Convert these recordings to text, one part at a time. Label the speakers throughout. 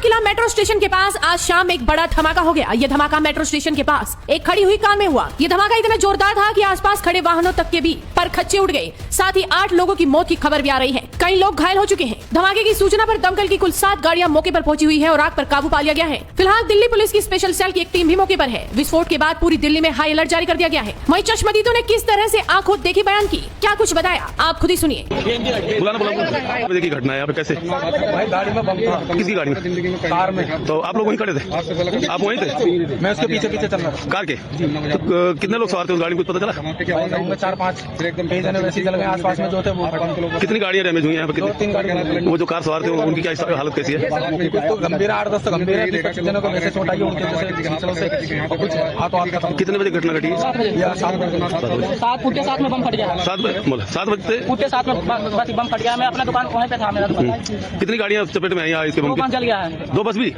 Speaker 1: किला metro station के पास आज शाम एक बड़ा धमाका हो गया। ये धमाका मेट्रो स्टेशन के पास एक खड़ी हुई कार में हुआ। ये धमाका इतना जोरदार था कि आसपास खड़े वाहनों तक के भी पर खच्चे उड़ गए। साथ ही 8 लोगों की मौत की खबर भी आ रही है। कई लोग घायल हो चुके हैं। धमाके की सूचना पर दमकल की कुल 7 गाड़ियां मौके पर पहुंची हुई है और आग पर काबू पा लिया गया है। फिलहाल दिल्ली पुलिस की स्पेशल सेल की एक टीम भी मौके पर है। विस्फोट के बाद पूरी दिल्ली में हाई अलर्ट जारी कर दिया गया है। वहीं चश्मदीदों ने किस तरह से आंखों देखी बयान की, क्या कुछ बताया, आप खुद ही सुनिए।
Speaker 2: देखिए घटना है यहाँ पे कैसे
Speaker 3: गाड़ी में बम था।
Speaker 2: किसकी गाड़ी में?
Speaker 3: कार में।
Speaker 2: तो आप लोग वहीं खड़े थे? आप वहीं थे?
Speaker 3: मैं उसके पीछे पीछे चल रहा था।
Speaker 2: कार के? तो कितने लोग सवार थे उस गाड़ी में, कुछ पता चला?
Speaker 3: 4-5 कई जने वैसे जल गए आसपास में जो थे वो।
Speaker 2: कितनी गाड़ियां डैमेज हुई हैं यहाँ पे?
Speaker 3: 2-3 गाड़ियां।
Speaker 2: वो जो कार सवार थे उनकी क्या हालत कैसी है?
Speaker 3: तो गंभीर 8-10 तो गंभीर है। 25 जनों को वैसे चोट आई है उनके जैसे और कुछ हाथों हाथ खत्म।
Speaker 2: कितने बजे घटना घटी?
Speaker 3: 7 बजे।
Speaker 4: 7 में बम फट गया।
Speaker 2: 7 बजे
Speaker 4: पूरे 7 में बम फट गया। मैं अपना दुकान वहीं पे था, मेरा दुकान।
Speaker 2: कितनी गाड़ियां चपेट में आई यहाँ इसके बम
Speaker 4: दुकान
Speaker 2: की?
Speaker 4: जल गया है।
Speaker 2: 2 बस भी?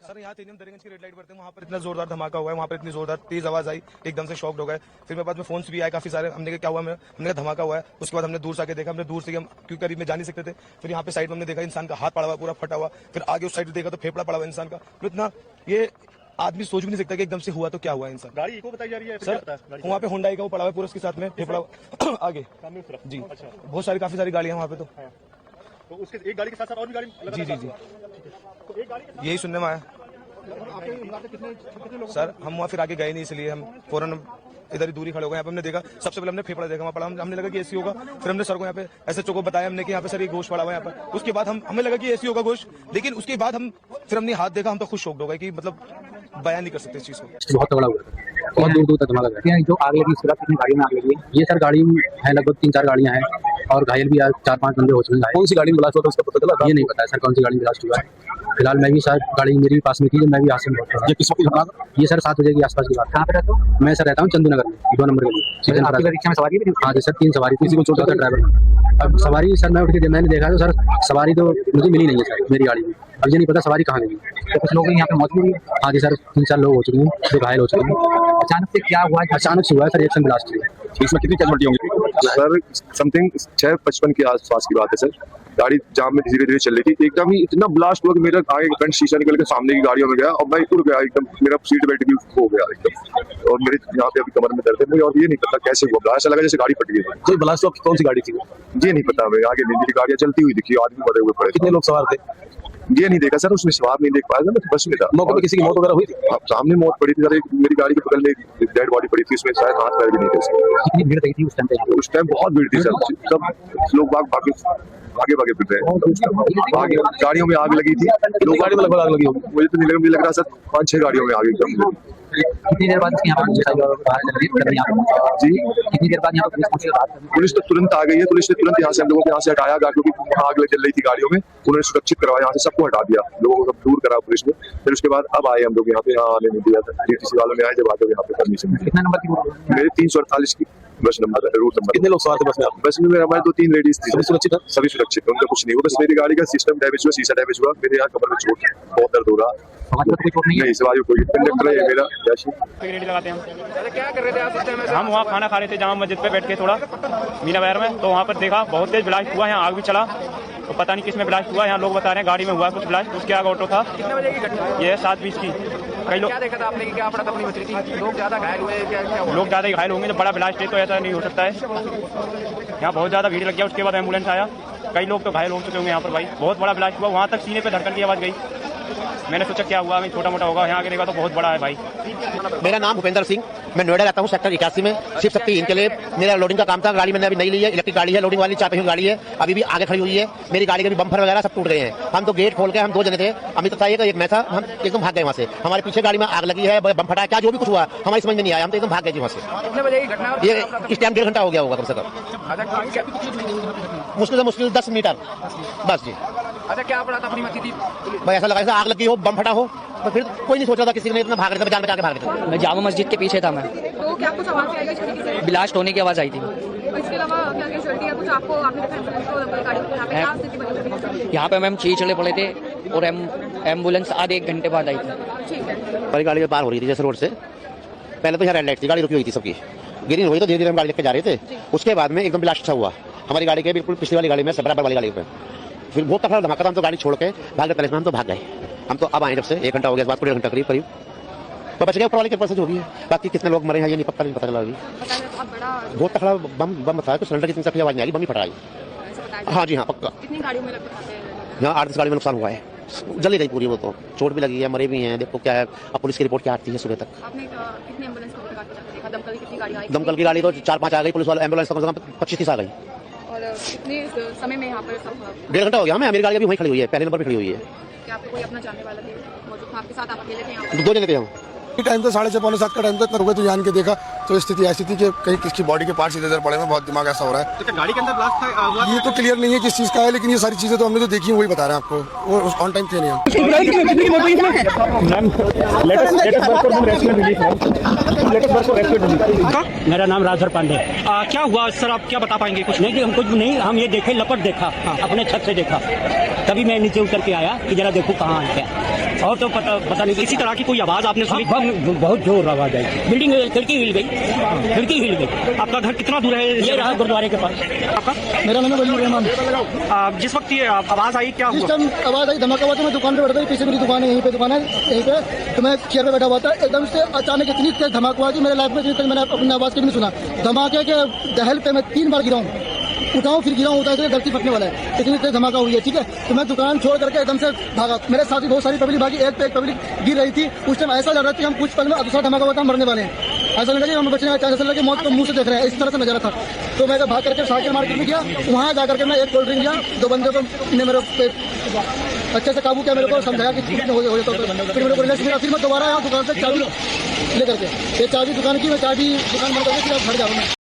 Speaker 3: सर यहाँ तीन दरिंगज की रेड लाइट पर थे, वहाँ पर इतना जोरदार धमाका हुआ है, वहाँ पर इतनी जोरदार तेज आवाज आई, एकदम से शॉक्ड हो गए। फिर मेरे पास में फोन्स भी आए काफी सारे। हमने कहा क्या हुआ, हमने कहा धमाका हुआ है। उसके बाद हमने दूर से आके देखा, हमने दूर से हम क्योंकि करीब में जा नहीं सकते थे। फिर यहाँ पे साइड में हमने देखा इंसान का हाथ पड़ा हुआ, पूरा फटा हुआ। फिर आगे उस साइड देखा तो फेफड़ा पड़ा हुआ इंसान का। तो इतना ये आदमी सोच भी नहीं सकता कि एकदम से हुआ तो क्या हुआ इंसान।
Speaker 5: गाड़ी इको बताई जा रही है
Speaker 3: सर वहाँ पे होंडाई का वो पड़ा हुआ है पूरा, उसके साथ में फेफड़ा आगे जी। बहुत सारी काफी सारी गाड़ियां वहाँ पे।
Speaker 5: तो उसके एक गाड़ी के साथ साथ और भी गाड़ी
Speaker 3: जी जी जी
Speaker 5: तो एक गाड़ी
Speaker 3: यही सुनने में आया सर। हम वहाँ फिर आगे गए नहीं, इसलिए हम फौरन इधर ही दूरी खड़े हो गए। यहाँ पे हमने देखा, सबसे पहले हमने फेफड़ा देखा, वहाँ पड़ा। हमने लगा कि एसी होगा। फिर हमने सर को यहाँ पे ऐसे चौको बताया हमने कि यहाँ पे सर ये गोश्त पड़ा हुआ है यहाँ पर। उसके बाद हमें लगा कि एसी होगा गोश्त, लेकिन उसके बाद फिर हमने हाथ देखा, हम तो खुद शॉक्ड हो गए कि मतलब बयान नहीं कर सकते इस चीज को।
Speaker 6: बहुत तगड़ा हुआ था, बहुत दूर दूर तक धमाका लगा। जो आग लगी इसके बाद कितनी गाड़ियों में आग लगी है? ये सर गाड़ी है लगभग 3-4 गाड़ियां हैं और घायल भी 4-5 बंदे हो चुके हैं। कौन सी गाड़ी में ब्लास्ट हुआ था उसका पता चला? ये नहीं पता है सर कौन सी गाड़ी में ब्लास्ट हुआ है। फिलहाल मैं भी सर गाड़ी मेरी पास में थी, जब मैं भी आसपास में था। ये किस वक्त घटना? ये सर 7 बजे के आसपास की बात। कहाँ पे रहता हूँ मैं? सर रहता हूँ चंदू नगर में, 2 नंबर गली। रिक्शा में सवारी थी? हाँ जी सर, 3 सवारी। किसी को चोट लगा ड्राइवर? अब सवारी सर मैं उठ के मैंने देखा तो सर सवारी तो मुझे मिली नहीं है सर मेरी गाड़ी में। अब ये नहीं पता सवारी कहाँ गई। तो कुछ लोग यहाँ पे मौत हुई है? हाँ जी सर, 3-4 लोग हो चुके हैं जो घायल हो चुके हैं। अचानक से क्या हुआ? अचानक से हुआ है सर, रिएक्शन ब्लास्ट हुआ।
Speaker 2: इसमें कितनी कैजुअल्टी होंगी?
Speaker 7: सर समथिंग 6:55 के आसपास की बात है सर। गाड़ी जाम में धीरे धीरे चल रही थी, एकदम ही इतना ब्लास्ट हुआ कि मेरा आगे फ्रंट शीशा निकल के सामने की गाड़ियों में गया और मैं उड़ गया एकदम। मेरा सीट बेल्ट भी हो गया एकदम और मेरे यहाँ पे अभी कमर में दर्द है मुझे। और ये नहीं पता कैसे हुआ, ब्लास्ट लगा जैसे गाड़ी फट गई।
Speaker 2: कोई ब्लास्ट कौन सी गाड़ी थी?
Speaker 7: ये नहीं पता, मैं आगे नीली गाड़ियां चलती हुई दिखी, आदमी मरे हुए पड़े।
Speaker 2: कितने लोग सवार थे?
Speaker 7: ये नहीं देखा सर, उसमें सवार नहीं देख पाया, मैं बस में था।
Speaker 2: मौके पे किसी की मौत वगैरह हुई थी?
Speaker 7: सामने मौत पड़ी थी सर, मेरी गाड़ी के बगल में एक डेड बॉडी पड़ी थी, उसमें शायद हाथ पैर भी नहीं थे।
Speaker 6: कितनी भीड़ लगी थी उस टाइम पे?
Speaker 7: उस टाइम बहुत भीड़ थी सर, सब लोग भागे भागे फिर रहे। आगे गाड़ियों में आग लगी थी।
Speaker 2: 2 गाड़ी में लगभग आग लगी होगी।
Speaker 7: मुझे तो नहीं लग रहा सर, 5-6 गाड़ियों में आग एकदम।
Speaker 6: कितनी देर बाद यहाँ पर
Speaker 7: जी
Speaker 6: कितनी देर बाद यहाँ पर पुलिस पहुंची?
Speaker 7: पुलिस तो तुरंत आ गई है। पुलिस ने तुरंत यहाँ से हम लोगों को यहाँ से हटाया, क्योंकि वहाँ आग जल रही थी गाड़ियों में। उन्होंने सुरक्षित करवाया, यहाँ से सबको हटा दिया, लोगों को सब दूर करा पुलिस ने। फिर उसके बाद अब आए हम लोग यहाँ पे, यहाँ आने नहीं दिया था। डीटीसी वालों ने आए जब आगे यहाँ पे परमिशन।
Speaker 6: कितना नंबर की?
Speaker 7: मेरे 348 की बस नंबर है, रूट नंबर।
Speaker 2: कितने लोग सवार थे बस में?
Speaker 7: बस में हमारे 2-3 लेडीज थी।
Speaker 2: सभी सुरक्षित है?
Speaker 7: सभी सुरक्षित, उनका कुछ नहीं हुआ। बस मेरी गाड़ी का सिस्टम डैमेज हुआ, शीशा डैमेज हुआ, मेरे यहाँ कमर में चोट, बहुत दर्द हो रहा।
Speaker 6: कोई चोट नहीं है?
Speaker 7: सवारी कोई कंडक्टर है मेरा।
Speaker 4: लगाते हैं। क्या कर रहे थे आप? हम वहाँ खाना खा रहे थे जामा मस्जिद पे बैठ के थोड़ा मीना बाजार में। तो वहाँ पर देखा बहुत तेज ब्लास्ट हुआ, यहाँ आग भी चला। तो पता नहीं किस में ब्लास्ट हुआ, यहाँ लोग बता रहे हैं गाड़ी में हुआ कुछ ब्लास्ट। उसके आगे ऑटो था। कितने बजे की घटना? ये 7:20 की। कई लोग क्या देखा था आपने? क्या पड़ा अपनी मछली थी? लोग ज्यादा घायल हुए? लोग ज्यादा घायल होंगे, जब बड़ा ब्लास्ट है तो ऐसा नहीं हो सकता है। यहाँ बहुत ज्यादा भीड़ लग गया, उसके बाद एम्बुलेंस आया। कई लोग तो घायल हो चुके होंगे यहाँ पर भाई। बहुत बड़ा ब्लास्ट हुआ, वहाँ तक सीने पे धड़कन की आवाज गई। मैंने सोचा क्या हुआ, छोटा मोटा होगा, यहाँ आके देखा तो बहुत बड़ा है भाई।
Speaker 8: मेरा नाम भूपेंद्र सिंह, मैं नोएडा रहता हूँ, सेक्टर 81 में। शिव शक्ति इनकलेव मेरा लोडिंग का काम था। गाड़ी मैंने अभी नहीं ली है, इलेक्ट्रिक गाड़ी है, लोडिंग वाली 4 पहियों गाड़ी है, अभी भी आगे खड़ी हुई है। मेरी गाड़ी के भी बम्पर वगैरह सब टूट गए हैं। हम तो गेट खोल के, हम 2 जने थे, अमित था एक मैं था, हम एकदम भाग गए वहाँ से। हमारे पीछे गाड़ी में आग लगी है, बम फटा है, क्या जो भी कुछ हुआ हमारी समझ में नहीं आया, हम तो एकदम भाग गए वहाँ से। कितने बजे की घटना? ये इस टाइम 1.5 घंटा हो गया होगा कम से कम, मुश्किल से मुश्किल 10 मीटर बस जी।
Speaker 4: अच्छा, क्या पड़ा था अपनी मछली थी?
Speaker 8: भाई ऐसा लगा जैसे आग लगी हो, बम फटा हो, तो फिर कोई नहीं सोच रहा था, किसी ने इतना भाग रहे थे, जान बचा के भाग रहे थे।
Speaker 9: मैं जामा मस्जिद के पीछे था मैं।
Speaker 10: तो क्या कुछ आवाज आई है?
Speaker 9: ब्लास्ट होने की आवाज आई थी।
Speaker 10: इसके अलावा क्या कैजुअल्टी है कुछ आपको? आपने देखा यहाँ स्थिति बनी?
Speaker 9: यहाँ पे मैम 6 चले पड़े थे और एम्बुलेंस आधे 1 घंटे बाद आई थी।
Speaker 10: ठीक है,
Speaker 8: हमारी गाड़ी पार हो रही थी जैसे रोड से। पहले तो यहाँ रेड लाइट थी, गाड़ी रुकी हुई थी सबकी, ग्रीन हुई तो धीरे धीरे हम गाड़ी लेके जा रहे थे। उसके बाद में एकदम ब्लास्ट हुआ हमारी गाड़ी के बिल्कुल पिछली वाली गाड़ी में, बराबर वाली गाड़ी पे। फिर बहुत तगड़ा धमाका था। हम तो गाड़ी छोड़ के भाग गए, हम तो भाग गए। हम तो अब आए जब से 1 घंटा हो गया, इस बात को 1.5 घंटा करीब तो बच गया ऊपर वाले के पास जो भी है। बाकी कितने लोग मरे हैं ये नहीं पता चला अभी। बहुत तगड़ा बम था, तो सिलेंडर की इतनी आवाज नहीं आई, बम ही फटा आई। हाँ जी हाँ पक्का।
Speaker 10: कितनी गाड़ियों में लगभग
Speaker 8: यहाँ 8-10 गाड़ी में नुकसान हुआ है, जली गई पूरी। वो तो चोट भी लगी है, मरे भी हैं। देखो क्या है, अब पुलिस की रिपोर्ट क्या आती है सुबह तक।
Speaker 10: आपने कितनी एम्बुलेंस को देखा? दमकल की कितनी गाड़ी आई?
Speaker 8: दमकल की गाड़ी तो 4-5 आ गई, पुलिस वाले एम्बुलेंस कम से कम 25-30 आ गई।
Speaker 10: और कितने समय में यहाँ पर सब
Speaker 8: 1.5 घंटा हो गया हमें। मेरी गाड़ी अभी वहीं खड़ी हुई है, पहले नंबर पर खड़ी हुई है।
Speaker 10: क्या आपको कोई अपना जानने वाला भी मौजूद था आपके साथ? आप अकेले थे यहाँ पर?
Speaker 8: 2 जने थे हम।
Speaker 11: टाइम तो 6:30-7 का टाइम तक रुके तो जान के देखा तो स्थिति ऐसी थी कि कहीं किसकी बॉडी के पार्ट्स इधर पड़े में, बहुत दिमाग ऐसा हो रहा है।
Speaker 5: तो गाड़ी के अंदर ब्लास्ट था?
Speaker 11: ये तो क्लियर नहीं है किस चीज़ का है, लेकिन ये सारी चीज़ें तो हमने जो देखी हैं वही बता रहे हैं आपको। वो ऑन टाइम थे नहीं हम।
Speaker 6: मेरा नाम राजधर पांडे।
Speaker 5: क्या हुआ सर, आप क्या बता पाएंगे? कुछ
Speaker 6: नहीं, हमको नहीं, हम ये देखे, लपट देखा, अपने छत से देखा, तभी मैं नीचे उतर के आया कि जरा देखो कहाँ है क्या। और तो पता नहीं
Speaker 5: इसी तरह की कोई आवाज आपने सुनी?
Speaker 6: बहुत जोर आवाज आई, बिल्डिंग खिड़की हिल गई, खिड़की हिल गई।
Speaker 5: आपका घर कितना दूर है?
Speaker 6: ये रहा गुरुद्वारे के पास।
Speaker 5: आपका?
Speaker 11: मेरा नाम है वलीद रहमान।
Speaker 5: जिस वक्त ये आवाज आई, क्या हुआ?
Speaker 11: आवाज़ आई, धमाका हुआ, तो मैं दुकान पे बैठा था, पीछे मेरी दुकान है, यहीं पे दुकान है, यहीं पे। तो मैं चेयर पे बैठा हुआ था, एकदम से अचानक इतनी तेज धमाका हुआ कि मेरे लाइफ में इतनी तेज मैंने अपनी आवाज़ कभी नहीं सुना। धमाके के दहल पे मैं 3 बार गिरा हूँ, उठाऊं फिर गिरा होता है, तो गलती फटने वाला है, इतनी तेज धमाका हुई है। ठीक है, तो मैं दुकान छोड़ करके एकदम से भागा। मेरे साथ ही बहुत सारी पब्लिक भागी, एक पे एक पब्लिक गिर रही थी। उस टाइम ऐसा लग रहा था कि हम कुछ पल में दूसरा धमाका हुआ था, मरने वाले हैं। ऐसा लगा कि हम बचने का चांस, ऐसा लगा कि मौत को मुंह से देख रहे हैं, इस तरह से नजारा था। तो मैं भाग करके साइकिल मार्केट में गया, वहाँ जाकर के मैं एक कोल्ड ड्रिंक लिया। 2 बंदे को ने मेरे पे अच्छे से काबू किया, मेरे को समझाया कि हो जाता, फिर मेरे को रिलैक्स मिला। फिर मैं दोबारा यहाँ दुकान से चाबी लेकर के, ये चाबी दुकान की, मैं चाबी दुकान बंद करके फिर घर जाऊँ मैं।